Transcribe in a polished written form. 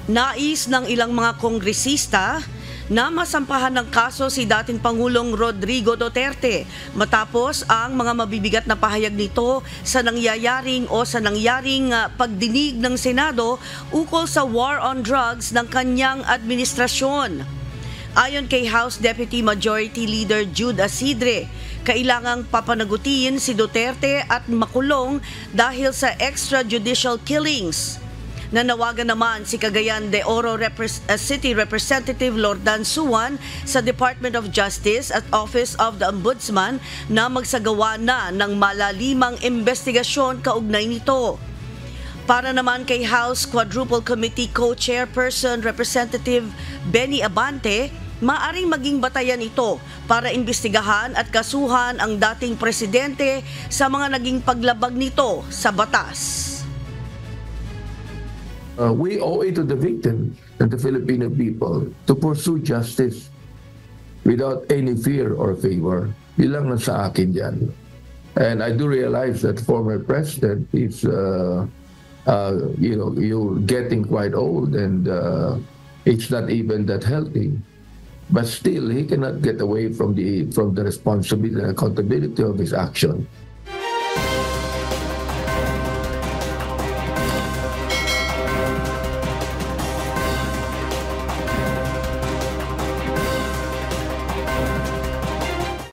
Nais ng ilang mga kongresista na masampahan ng kaso si dating Pangulong Rodrigo Duterte matapos ang mga mabibigat na pahayag nito sa nangyaring pagdinig ng Senado ukol sa war on drugs ng kanyang administrasyon. Ayon kay House Deputy Majority Leader Jude Asidre, kailangang papanagutin si Duterte at makulong dahil sa extrajudicial killings. Nanawagan naman si Cagayan de Oro City Representative Lordan Suwan sa Department of Justice at Office of the Ombudsman na magsagawa na ng malalimang investigasyon kaugnay nito. Para naman kay House Quadruple Committee Co-Chairperson Representative Benny Abante, maaring maging batayan ito para imbestigahan at kasuhan ang dating presidente sa mga naging paglabag nito sa batas. We owe it to the victim and the Filipino people to pursue justice without any fear or favor. Bilang na sa akin yan. And I do realize that former president is, you're getting quite old and it's not even that healthy. But still, he cannot get away from the responsibility and accountability of his action.